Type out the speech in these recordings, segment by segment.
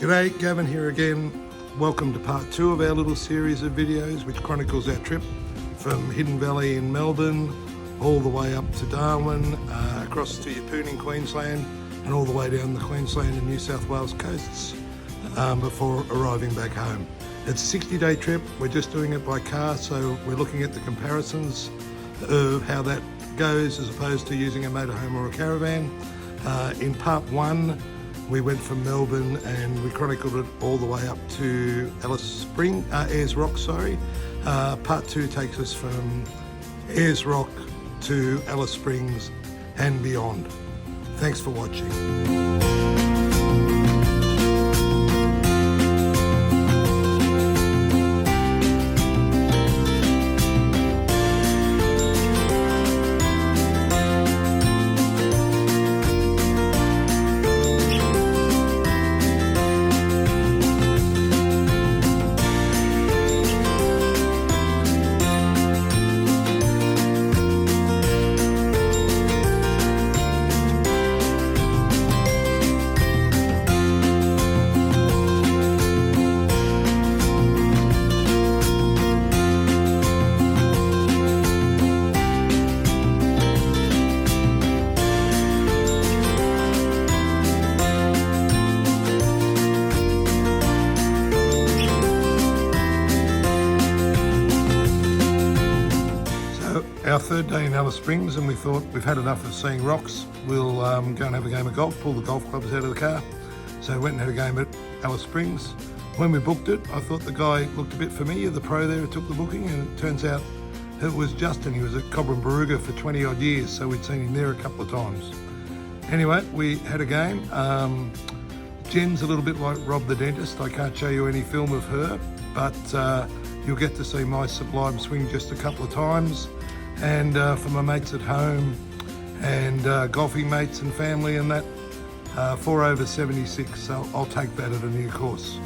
G'day, Gavin here again. Welcome to part 2 of our little series of videos which chronicles our trip from Hidden Valley in Melbourne all the way up to Darwin, across to Yeppoon in Queensland and all the way down the Queensland and New South Wales coasts before arriving back home. It's a 60-day trip. We're just doing it by car, so we're looking at the comparisons of how that goes as opposed to using a motorhome or a caravan. In part 1 we went from Melbourne and we chronicled it all the way up to Ayers Rock. Part 2 takes us from Ayers Rock to Alice Springs and beyond. Thanks for watching. Our third day in Alice Springs, and we thought we've had enough of seeing rocks. We'll go and have a game of golf, pull the golf clubs out of the car. So we went and had a game at Alice Springs. When we booked it, I thought the guy looked a bit familiar, the pro there who took the booking, and it turns out it was Justin. He was at Cobram Barooga for 20 odd years, so we'd seen him there a couple of times. Anyway, we had a game. Jen's a little bit like Rob the dentist. I can't show you any film of her, but you'll get to see my sublime swing just a couple of times. And for my mates at home and golfing mates and family and that, 4 over 76, so I'll take that at a new course.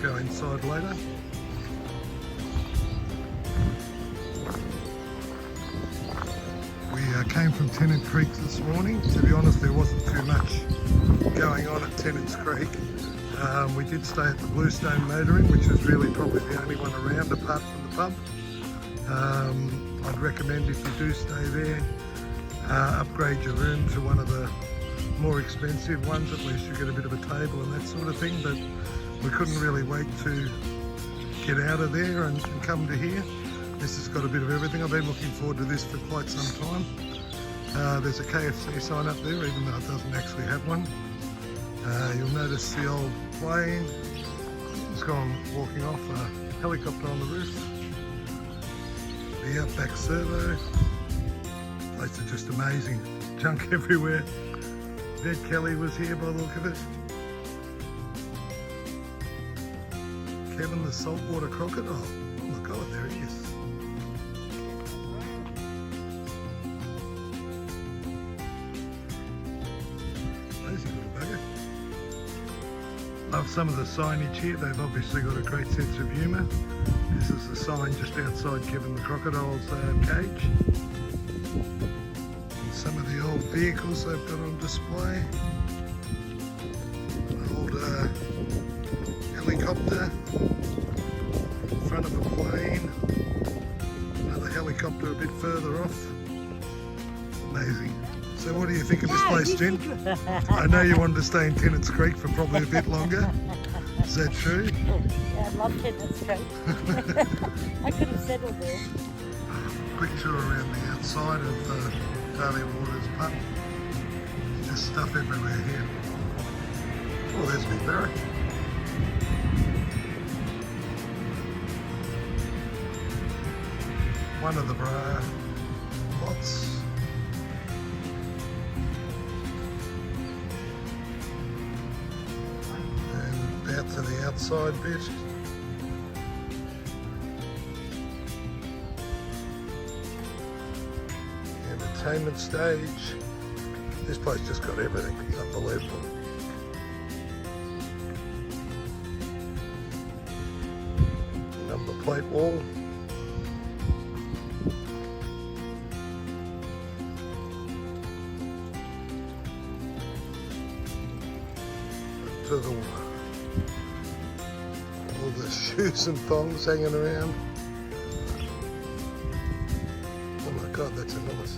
Go inside later. We came from Tennant Creek this morning. To be honest, there wasn't too much going on at Tennant's Creek. We did stay at the Bluestone Motoring, which is really probably the only one around apart from the pub. I'd recommend if you do stay there, upgrade your room to one of the more expensive ones. At least you get a bit of a table and that sort of thing, but we couldn't really wait to get out of there and come to here. This has got a bit of everything. I've been looking forward to this for quite some time. There's a KFC sign up there, even though it doesn't actually have one. You'll notice the old plane. It's gone walking off, a helicopter on the roof. The Outback servo. The place is just amazing. Junk everywhere. Ned Kelly was here by the look of it. Kevin the saltwater crocodile. Oh my god, there he is. Lazy little bugger. Love some of the signage here. They've obviously got a great sense of humour. This is the sign just outside Kevin the crocodile's cage. some of the old vehicles they've got on display. An old helicopter in front of a plane. Another helicopter a bit further off. Amazing. So what do you think of this place, Jen? I know you wanted to stay in Tennant's Creek for probably a bit longer. Is that true? Yeah, I love Tennant's Creek. I could have settled there. Quick tour around the outside of the Daly Waters pub. Just stuff everywhere here. Oh, there's Big Barry. One of the bra lots. And out to the outside bit. Entertainment stage. This place just got everything. It's unbelievable. Number plate wall. To the, all the shoes and thongs hanging around. Oh my God, that's enormous.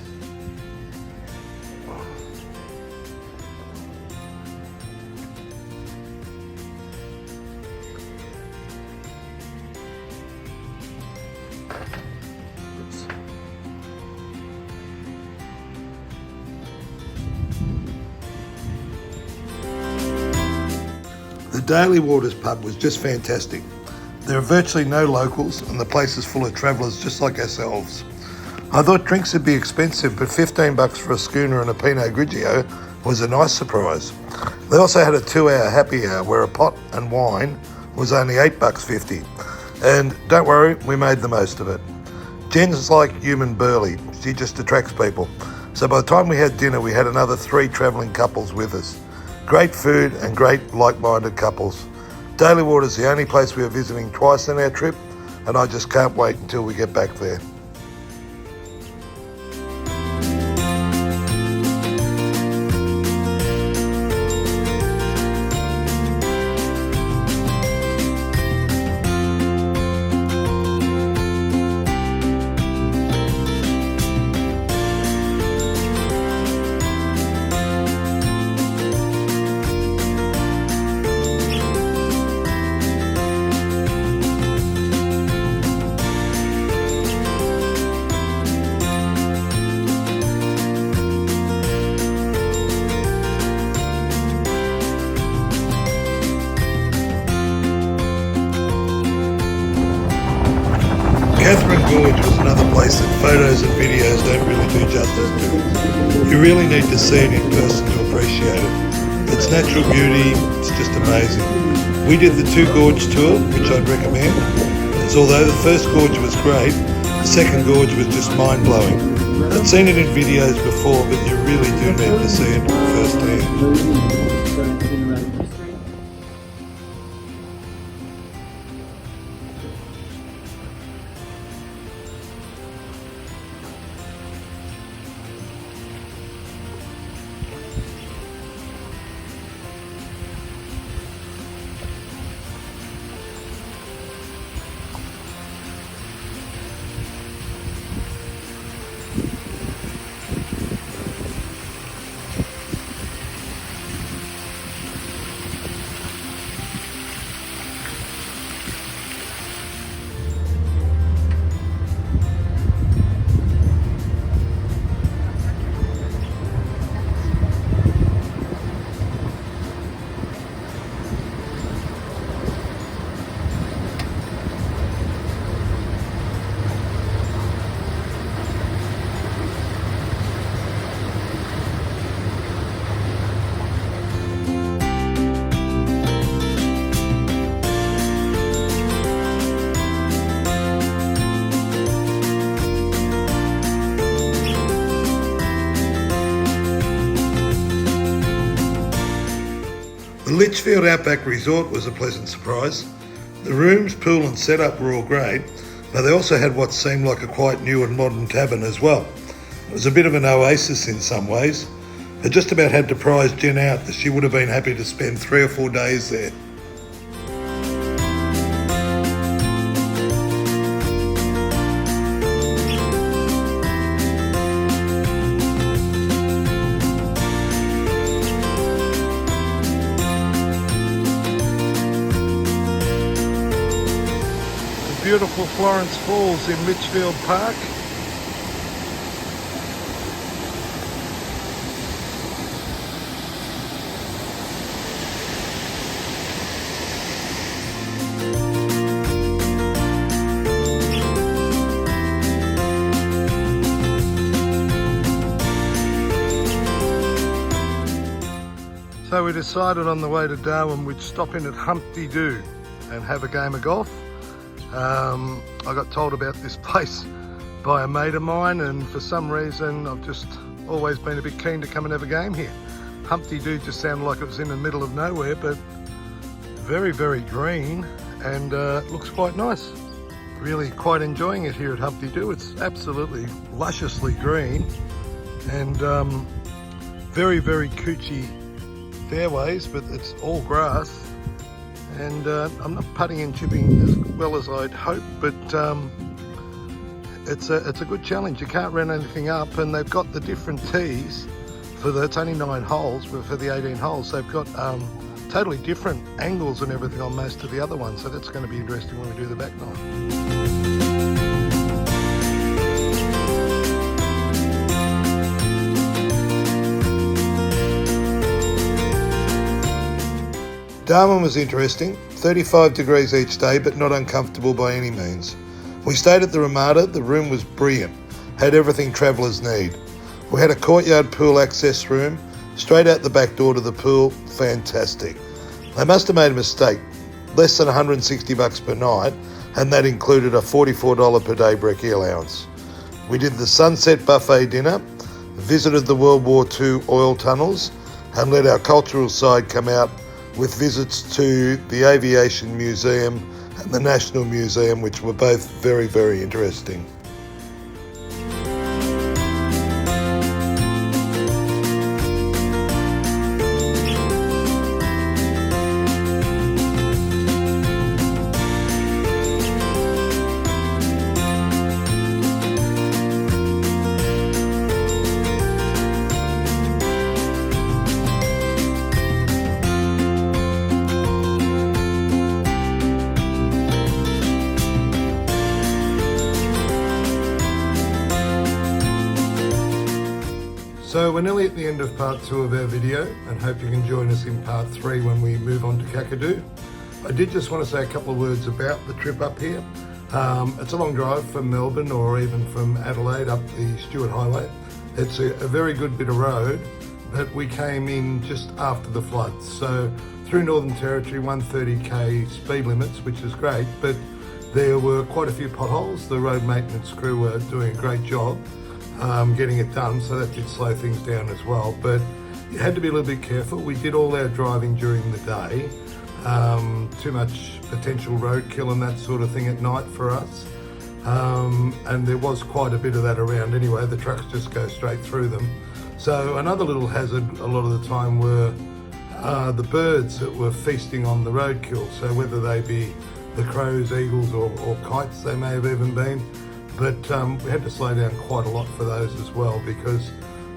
The Daly Waters pub was just fantastic. There are virtually no locals and the place is full of travellers just like ourselves. I thought drinks would be expensive, but $15 for a schooner and a Pinot Grigio was a nice surprise. They also had a 2-hour happy hour where a pot and wine was only $8.50. And don't worry, we made the most of it. Jen's like human burly, she just attracts people. So by the time we had dinner, we had another 3 travelling couples with us. Great food and great like-minded couples. Daly Waters is the only place we are visiting twice on our trip, and I just can't wait until we get back there. Catherine Gorge was another place that photos and videos don't really do justice to. You really need to see it in person to appreciate it. Its natural beauty, it's just amazing. We did the 2 gorge tour, which I'd recommend, as although the first gorge was great, the second gorge was just mind-blowing. I'd seen it in videos before, but you really do need to see it firsthand. The Litchfield Outback Resort was a pleasant surprise. The rooms, pool and setup were all great, but they also had what seemed like a quite new and modern tavern as well. It was a bit of an oasis in some ways. It just about had to prize Jen out that she would have been happy to spend 3 or 4 days there. Beautiful Florence Falls in Litchfield Park. So we decided on the way to Darwin we'd stop in at Humpty Doo and have a game of golf. I got told about this place by a mate of mine, and for some reason I've just always been a bit keen to come and have a game here. Humpty Doo just sounded like it was in the middle of nowhere, but very, very green, and looks quite nice. Really quite enjoying it here at Humpty Doo. It's absolutely lusciously green and very, very coochie fairways, but it's all grass. And I'm not putting and chipping as well as I'd hope, but it's a good challenge. You can't run anything up, and they've got the different tees it's only 9 holes, but for the 18 holes they've got totally different angles and everything on most of the other ones, so that's going to be interesting when we do the back nine. Darwin was interesting, 35 degrees each day, but not uncomfortable by any means. We stayed at the Ramada. The room was brilliant, had everything travellers need. We had a courtyard pool access room, straight out the back door to the pool, fantastic. They must have made a mistake, less than $160 per night, and that included a $44 per day brekkie allowance. We did the sunset buffet dinner, visited the World War II oil tunnels, and let our cultural side come out with visits to the Aviation Museum and the National Museum, which were both very, very interesting. So we're nearly at the end of part 2 of our video, and hope you can join us in part 3 when we move on to Kakadu. I did just want to say a couple of words about the trip up here. It's a long drive from Melbourne or even from Adelaide up the Stuart Highway. It's a very good bit of road, but we came in just after the floods. So through Northern Territory, 130k speed limits, which is great, but there were quite a few potholes. The road maintenance crew were doing a great job getting it done, so that did slow things down as well, but you had to be a little bit careful. We did all our driving during the day, too much potential roadkill and that sort of thing at night for us, and there was quite a bit of that around anyway. The trucks just go straight through them. So another little hazard a lot of the time were the birds that were feasting on the roadkill, so whether they be the crows, eagles or kites they may have even been. But we had to slow down quite a lot for those as well, because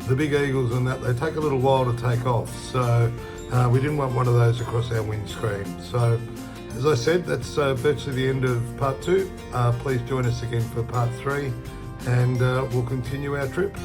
the big eagles and that, they take a little while to take off. So we didn't want one of those across our windscreen. So as I said, that's virtually the end of part 2. Please join us again for part 3, and we'll continue our trip.